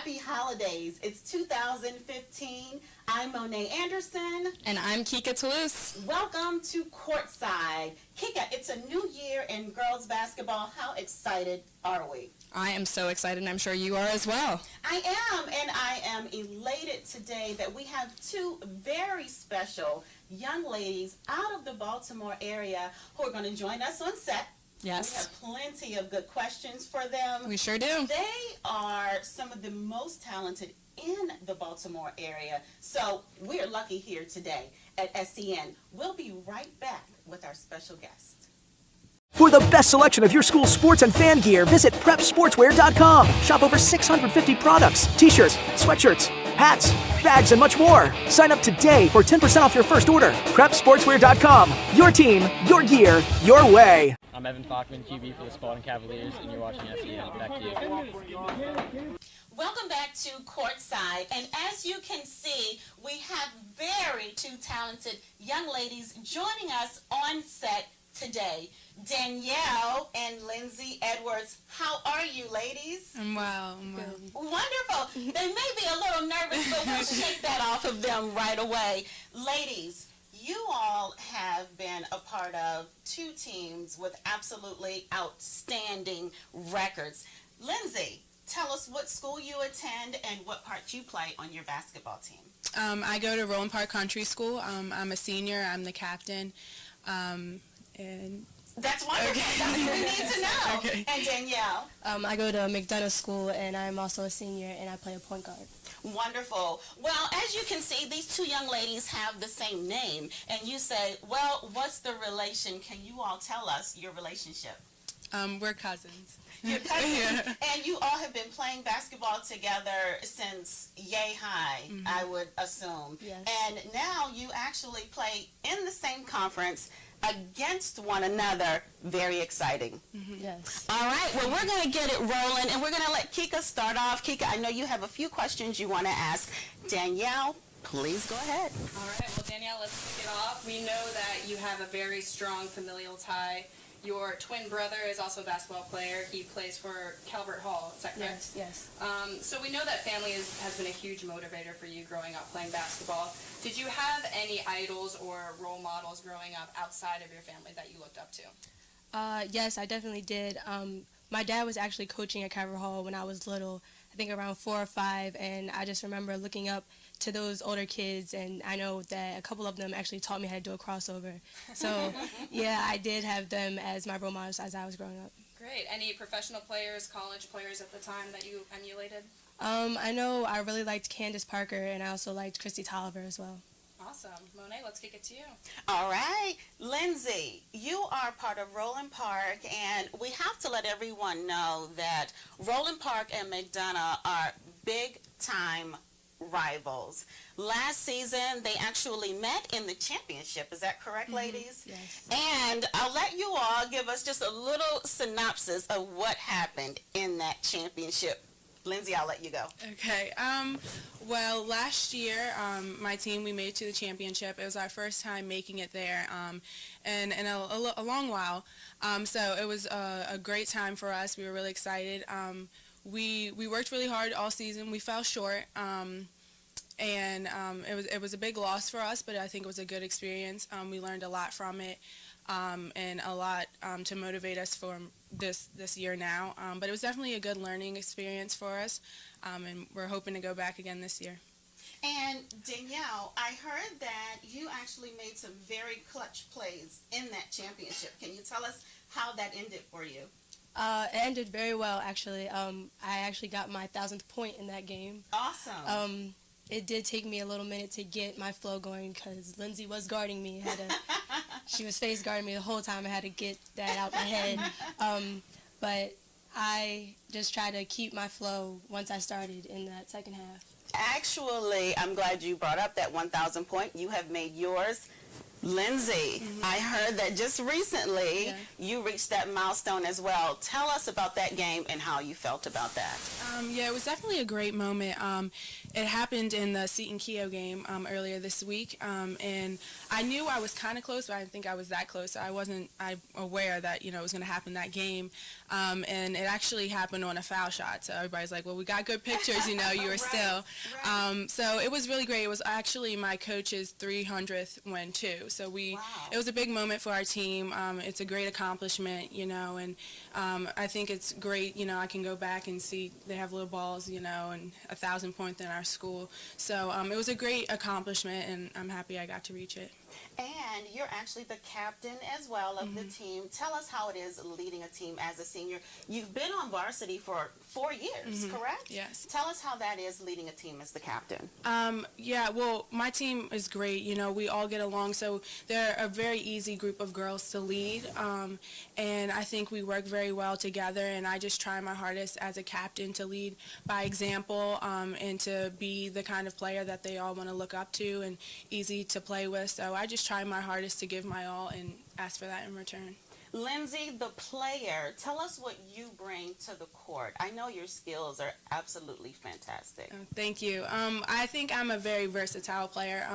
Happy holidays. It's 2015. I'm Monet Anderson. And I'm Kika Toulouse. Welcome to Courtside. Kika, it's a new year in girls basketball. How excited are we? I am so excited, and I'm sure you are as well. I am, and I am elated today that we have two very special young ladies out of the Baltimore area who are going to join us on set. Yes. We have plenty of good questions for them. We sure do. They are some of the most talented in the Baltimore area. So we're lucky here today at SEN. We'll be right back with our special guest. For the best selection of your school sports and fan gear, visit PrepSportswear.com. Shop over 650 products, t-shirts, sweatshirts, hats, bags, and much more. Sign up today for 10% off your first order. PrepSportswear.com. Your team, your gear, your way. I'm Evan Falkman, QB for the Spalding Cavaliers, and you're watching SEN. Back to you. Welcome back to Courtside, and as you can see, we have very two talented young ladies joining us on set today. Danielle and Lindsey Edwards. How are you, ladies? I'm well. Wonderful. They may be a little nervous, but we'll shake that off of them right away. Ladies, you all have been a part of two teams with absolutely outstanding records. Lindsey, tell us what school you attend and what part you play on your basketball team. I go to Roland Park Country School. I'm a senior. I'm the captain. And That's wonderful. Okay. That's what we need to know. Okay. And Danielle? I go to McDonough School, and I'm also a senior, and I play a point guard. Wonderful. Well, as you can see, these two young ladies have the same name. And you say, well, what's the relation? Can you all tell us your relationship? we're cousins. Your cousins. Yeah. And you all have been playing basketball together since yay high, I would assume. Yes. And now you actually play in the same conference against one another. Very exciting. Yes. All right, well, we're going to get it rolling, and we're going to let Kika start off. Kika, I know you have a few questions you want to ask. Danielle, please go ahead. All right, well, Danielle, let's kick it off. We know that you have a very strong familial tie. Your twin brother is also a basketball player. He plays for Calvert Hall. Is that correct? Yes. So we know that family has been a huge motivator for you growing up playing basketball. Did you have any idols or role models growing up outside of your family that you looked up to? Yes, I definitely did. My dad was actually coaching at Calvert Hall when I was little, I think around 4 or 5, and I just remember looking up to those older kids, and I know that a couple of them actually taught me how to do a crossover. So, yeah, I did have them as my role models as I was growing up. Great. Any professional players, college players at the time that you emulated? I know I really liked Candace Parker, and I also liked Christy Tolliver as well. Awesome. Monet, let's kick it to you. All right. Lindsey, you are part of Roland Park, and we have to let everyone know that Roland Park and McDonough are big-time rivals. Last season, they actually met in the championship. Is that correct, ladies? Yes. And I'll let you all give us just a little synopsis of what happened in that championship. Lindsey, I'll let you go. Okay. Well, last year, my team, we made it to the championship. It was our first time making it there, and in a long while. So it was a great time for us. We were really excited. We worked really hard all season. We fell short, and it was a big loss for us, but I think it was a good experience. We learned a lot from it, and a lot to motivate us for this year now. But it was definitely a good learning experience for us, and we're hoping to go back again this year. And Danielle, I heard that you actually made some very clutch plays in that championship. Can you tell us how that ended for you? It ended very well, actually. I actually got my 1,000th point in that game. Awesome. It did take me a little minute to get my flow going because Lindsey was guarding me. She was face guarding me the whole time. I had to get that out my head. But I just tried to keep my flow once I started in that second half. Actually, I'm glad you brought up that 1,000 point. You have made yours. Lindsey, I heard that just recently you reached that milestone as well. Tell us about that game and how you felt about that. Yeah, it was definitely a great moment. It happened in the Seton Keogh game earlier this week, and I knew I was kind of close, but I didn't think I was that close. So I wasn't aware that it was going to happen that game. and it actually happened on a foul shot. So everybody's like, well, we got good pictures, you know, you were still. So it was really great. It was actually my coach's 300th win too. So it was a big moment for our team. It's a great accomplishment, you know, and I think it's great, you know, I can go back and see they have little balls, you know, and 1,000 points in our school. So it was a great accomplishment, and I'm happy I got to reach it. And you're actually the captain as well of the team. Tell us how it is leading a team as a senior. You've been on varsity for 4 years, correct? Yes. Tell us how that is leading a team as the captain. Yeah, well, my team is great. You know, we all get along, so they're a very easy group of girls to lead, and I think we work very well together, and I just try my hardest as a captain to lead by example, and to be the kind of player that they all want to look up to and easy to play with. So I just try my hardest to give my all and ask for that in return. Lindsey, the player, tell us what you bring to the court. I know your skills are absolutely fantastic. Thank you. I think I'm a very versatile player.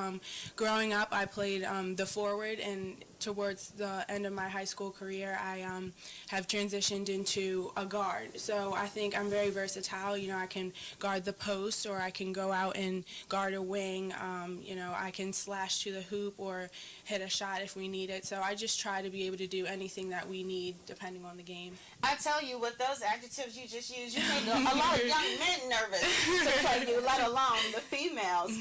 Growing up, I played the forward, and towards the end of my high school career, I have transitioned into a guard. So I think I'm very versatile. You know, I can guard the post, or I can go out and guard a wing. You know, I can slash to the hoop or hit a shot if we need it. So I just try to be able to do anything that we need depending on the game. I tell you, with those adjectives you just used, you made a lot of young men nervous to play you, let alone the females.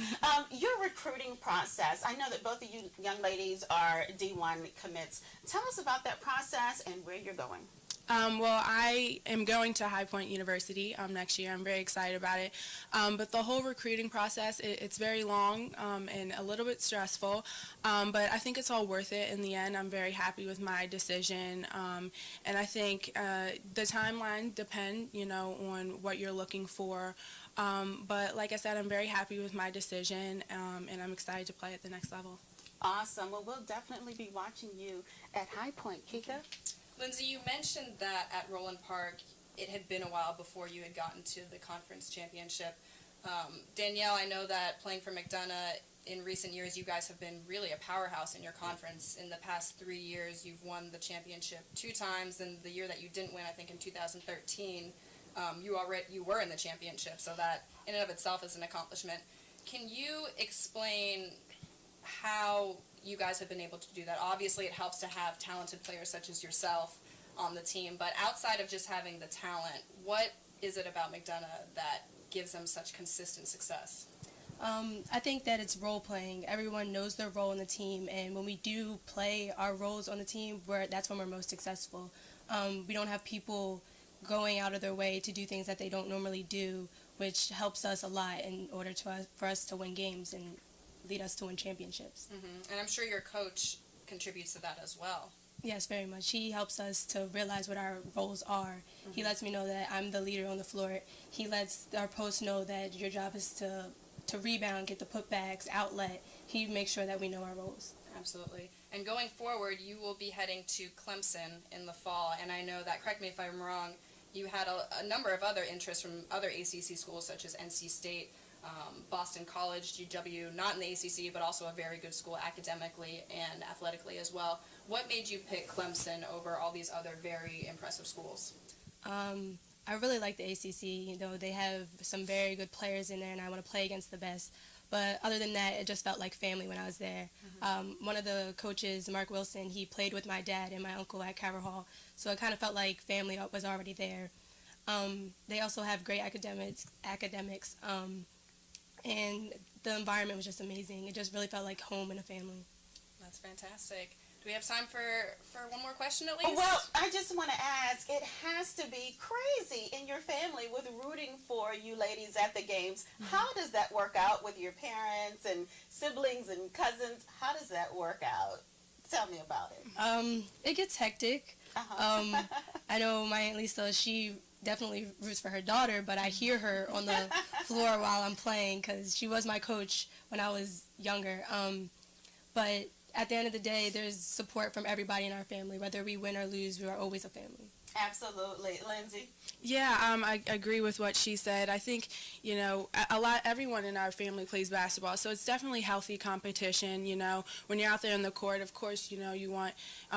Your recruiting process, I know that both of you young ladies are D1 commits. Tell us about that process and where you're going. Well, I am going to High Point University next year. I'm very excited about it. But the whole recruiting process, it's very long and a little bit stressful. But I think it's all worth it in the end. I'm very happy with my decision. And I think the timeline depend, you know, on what you're looking for. But like I said, I'm very happy with my decision, and I'm excited to play at the next level. Awesome. Well, we'll definitely be watching you at High Point. Kika? Lindsey, you mentioned that at Roland Park, it had been a while before you had gotten to the conference championship. Danielle, I know that playing for McDonough in recent years, you guys have been really a powerhouse in your conference. In the past 3 years, you've won the championship 2 times, and the year that you didn't win, I think in 2013, you were in the championship, so that in and of itself is an accomplishment. Can you explain how you guys have been able to do that? Obviously, it helps to have talented players such as yourself on the team, but outside of just having the talent, what is it about McDonough that gives them such consistent success? I think that it's role playing. Everyone knows their role in the team, and when we do play our roles on the team, that's when we're most successful. We don't have people going out of their way to do things that they don't normally do, which helps us a lot in order for us to win games and lead us to win championships. And I'm sure your coach contributes to that as well. Yes, very much. He helps us to realize what our roles are. He lets me know that I'm the leader on the floor. He lets our posts know that your job is to rebound, get the putbacks, outlet. He makes sure that we know our roles. Absolutely. And going forward, you will be heading to Clemson in the fall, and I know that, correct me if I'm wrong, you had a number of other interests from other ACC schools such as NC State, Boston College, GW, not in the ACC, but also a very good school academically and athletically as well. What made you pick Clemson over all these other very impressive schools? I really like the ACC. You know, they have some very good players in there, and I want to play against the best. But other than that, it just felt like family when I was there. One of the coaches, Mark Wilson, he played with my dad and my uncle at Carver Hall, so it kind of felt like family was already there. They also have great academics, and the environment was just amazing. It just really felt like home and a family. That's fantastic. Do we have time for one more question at least? Well, I just want to ask, it has to be crazy in your family with rooting for you ladies at the games. How does that work out with your parents and siblings and cousins? How does that work out? Tell me about it. It gets hectic. I know my Aunt Lisa, she definitely roots for her daughter, but I hear her on the floor while I'm playing because she was my coach when I was younger. But at the end of the day, there's support from everybody in our family. Whether we win or lose, we are always a family. Absolutely. Lindsey? Yeah, I agree with what she said. I think, everyone in our family plays basketball, so it's definitely healthy competition. When you're out there in the court, of course, you want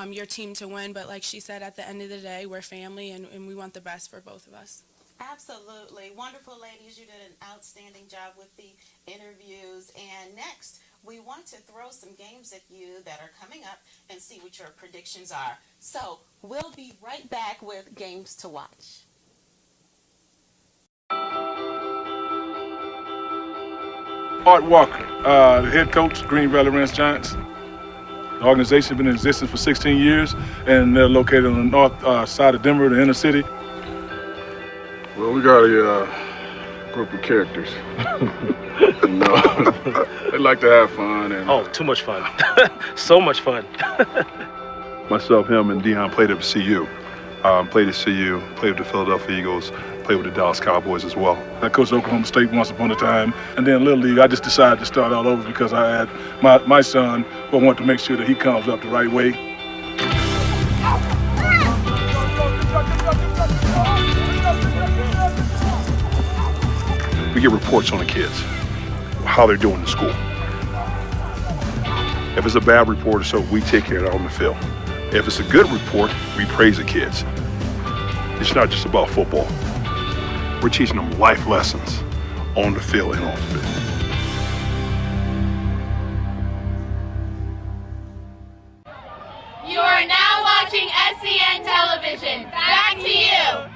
your team to win, but like she said, at the end of the day, we're family, and we want the best for both of us. Absolutely. Wonderful, ladies. You did an outstanding job with the interviews. And next, we want to throw some games at you that are coming up and see what your predictions are. So we'll be right back with games to watch. Art Walker, the head coach, Green Valley Ranch Giants. The organization has been in existence for 16 years, and they're located on the north side of Denver, the inner city. Well, we got a group of characters. They like to have fun. And oh, too much fun. So much fun. myself, him, and Dion played at CU. Played at CU, played with the Philadelphia Eagles, played with the Dallas Cowboys as well. I coached Oklahoma State once upon a time, and then Little League, I just decided to start all over because I had my son, who I want to make sure that he comes up the right way. We get reports on the kids, how they're doing in school. If it's a bad report or so, we take care of it on the field. If it's a good report, we praise the kids. It's not just about football. We're teaching them life lessons on the field and off the field. You are now watching SEN Television. Back to you.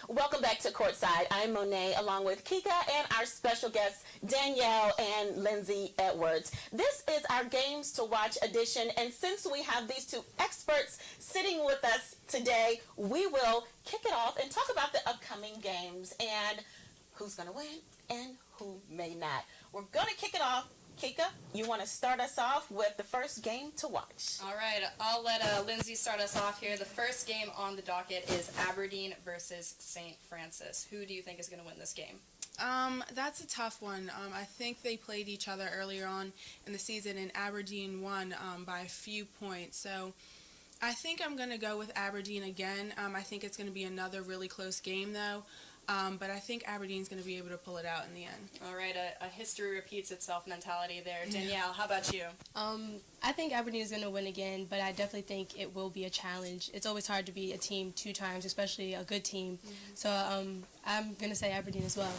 Welcome back to Courtside. I'm Monet along with Kika and our special guests Danielle and Lindsey Edwards. This is our Games to Watch edition, and since we have these two experts sitting with us today, we will kick it off and talk about the upcoming games and who's going to win and who may not. We're going to kick it off. Kika, you want to start us off with the first game to watch? All right, I'll let Lindsey start us off here. The first game on the docket is Aberdeen versus St. Francis. Who do you think is going to win this game? That's a tough one. I think they played each other earlier on in the season, and Aberdeen won by a few points. So I think I'm going to go with Aberdeen again. I think it's going to be another really close game, though. But I think Aberdeen's going to be able to pull it out in the end. All right, a history repeats itself mentality there. Danielle, how about you? I think Aberdeen is going to win again, but I definitely think it will be a challenge. It's always hard to beat a team 2 times, especially a good team. So I'm going to say Aberdeen as well.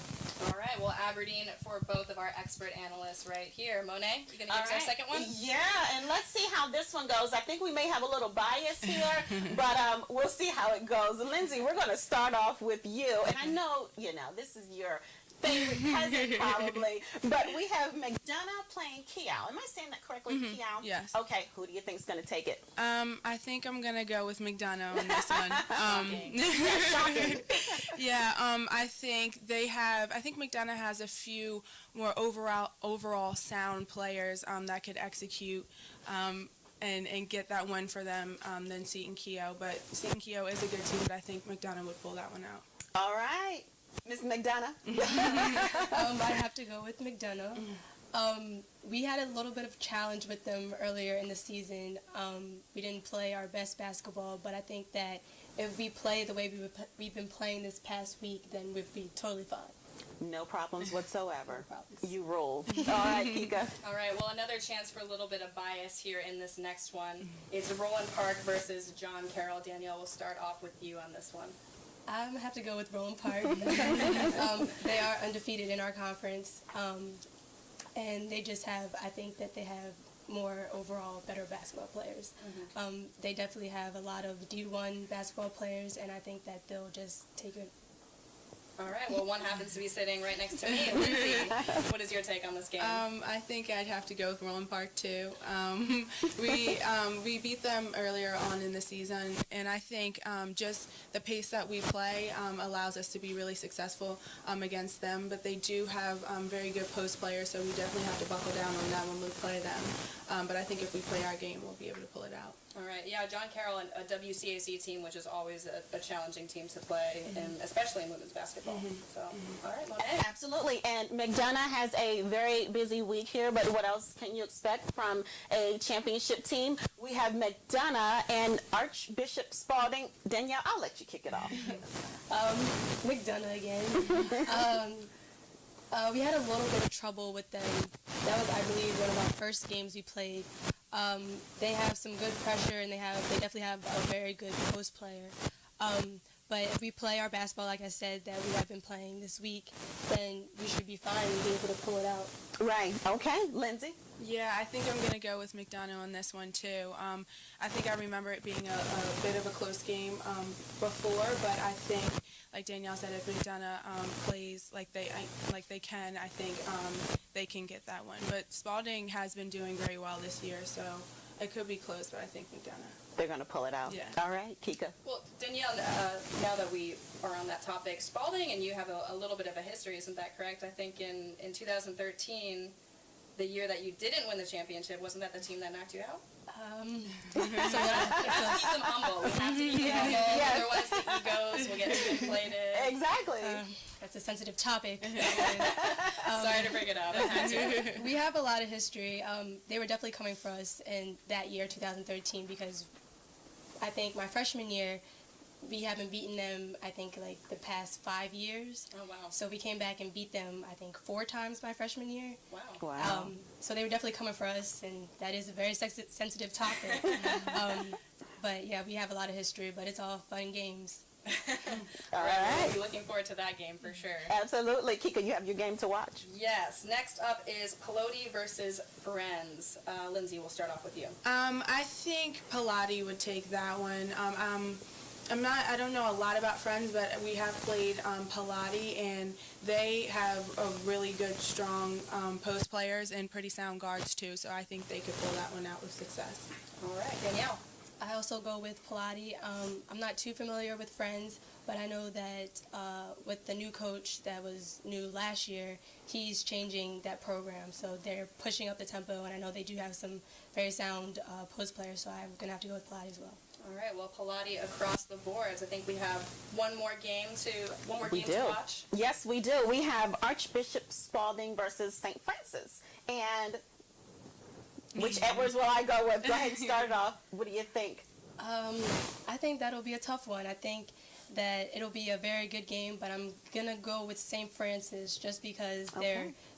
All right, well, Aberdeen for both of our expert analysts right here. Monet, you going to give us our second one? Yeah, and let's see how this one goes. I think we may have a little bias here, but we'll see how it goes. Lindsey, we're going to start off with you. And I know, this is your favorite cousin probably, but we have McDonough playing Kiao. Am I saying that correctly, Kiao? Yes. Okay, who do you think is going to take it? I think I'm going to go with McDonough on this one. Shocking. Yeah, I think McDonough has a few more overall sound players that could execute and get that win for them than Seton Keough. But Seton Keough is a good team, but I think McDonough would pull that one out. All right. Ms. McDonough? I have to go with McDonough. We had a little bit of challenge with them earlier in the season. We didn't play our best basketball, but I think that if we play the way we've been playing this past week, then we'd be totally fine. No problems whatsoever. No problems. You rule. All right, Kika. All right, well, another chance for a little bit of bias here in this next one is Roland Park versus John Carroll. Danielle, we'll start off with you on this one. I'm going to have to go with Roland Park. They are undefeated in our conference, and they just have, I think that they have more overall better basketball players. They definitely have a lot of D1 basketball players, and I think that they'll just take it. All right, well, one happens to be sitting right next to me. Lindsey, what is your take on this game? I think I'd have to go with Roland Park, too. We beat them earlier on in the season, and I think just the pace that we play allows us to be really successful against them. But they do have very good post players, so we definitely have to buckle down on that when we play them. But I think if we play our game, we'll be able to pull it out. All right, yeah, John Carroll and a WCAC team, which is always a challenging team to play, and especially in women's basketball. So, all right, Monet. Absolutely, and McDonough has a very busy week here, but what else can you expect from a championship team? We have McDonough and Archbishop Spalding. Danielle, I'll let you kick it off. McDonough again. We had a little bit of trouble with them. That was, I believe, one of our first games we played. They have some good pressure, and they definitely have a very good post player. But if we play our basketball, like I said, that we have been playing this week, then we should be fine and be able to pull it out. Right. Okay, Lindsey. Yeah, I think I'm going to go with McDonough on this one, too. I think I remember it being a bit of a close game before, but I think, like Danielle said, if McDonough plays like they can, I think they can get that one. But Spalding has been doing very well this year, so it could be close, but I think McDonough. They're going to pull it out. Yeah. All right, Kika. Well, Danielle, now that we are on that topic, Spalding and you have a little bit of a history, isn't that correct? I think in 2013, the year that you didn't win the championship, wasn't that the team that knocked you out? So we have to keep them humble. We have to keep them humble. Yes. Otherwise, the egos will get too inflated. Exactly. That's a sensitive topic. Sorry to bring it up. I had to. We have a lot of history. They were definitely coming for us in that year, 2013, because I think my freshman year, we haven't beaten them, I think, like the past 5 years. Oh, wow. So we came back and beat them, I think, 4 times my freshman year. Wow. Wow. So they were definitely coming for us, and that is a very sensitive topic. But yeah, we have a lot of history, but it's all fun and games. All We'll right. be looking forward to that game for sure. Absolutely. Kika, you have your game to watch. Yes. Next up is Peloti versus Friends. Lindsey, we'll start off with you. I think Pilati would take that one. I don't know a lot about Friends, but we have played Pilati, and they have a really good, strong post players and pretty sound guards too. So I think they could pull that one out with success. All right, Danielle. I also go with Pilati. I'm not too familiar with Friends, but I know that with the new coach that was new last year, he's changing that program. So they're pushing up the tempo, and I know they do have some very sound post players, so I'm going to have to go with Pilati as well. All right, well, Pilati across the boards. I think we have one more game to watch. Yes, we do. We have Archbishop Spalding versus St. Francis. And which Edwards will I go with? Go ahead and start it off. What do you think? I think that'll be a tough one. I think that it'll be a very good game, but I'm going to go with St. Francis just because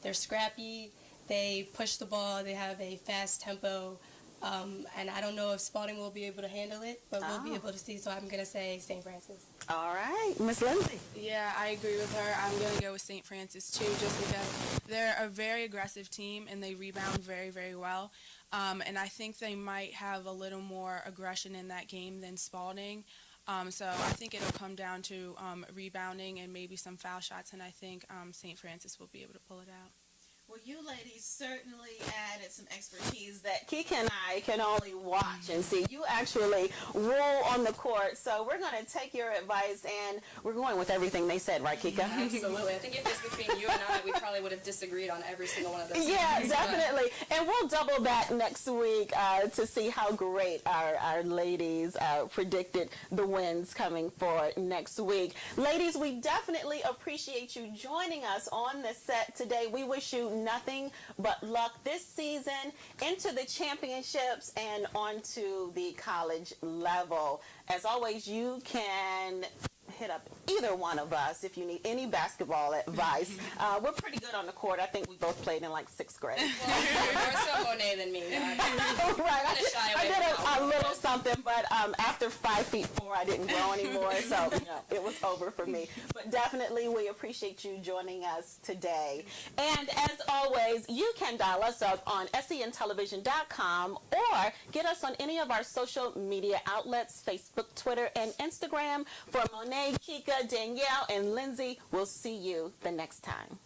they're scrappy, they push the ball, they have a fast tempo. And I don't know if Spalding will be able to handle it, but we'll be able to see. So I'm going to say St. Francis. All right. Miss Lindsey. Yeah, I agree with her. I'm going to go with St. Francis too, just because they're a very aggressive team and they rebound very, very well. And I think they might have a little more aggression in that game than Spalding. So I think it'll come down to rebounding and maybe some foul shots, and I think St. Francis will be able to pull it out. Well, you ladies certainly added some expertise that Kika and I can only watch and see. You actually roll on the court. So we're going to take your advice, and we're going with everything they said, right, Kika? Absolutely. I think if it's between you and I, we probably would have disagreed on every single one of those. Yeah, definitely. And we'll double back next week to see how great our ladies predicted the wins coming for next week. Ladies, we definitely appreciate you joining us on the set today. We wish you nothing but luck this season into the championships and onto the college level. As always, you can hit up either one of us if you need any basketball advice. We're pretty good on the court. I think we both played in like 6th grade. Well, you're more so Monet than me. Right. I did a little something, but after 5'4", I didn't grow anymore, so it was over for me. But definitely, we appreciate you joining us today. And as always, you can dial us up on SENTelevision.com or get us on any of our social media outlets, Facebook, Twitter, and Instagram. For Monet, Kika, Danielle, and Lindsey, we'll see you the next time.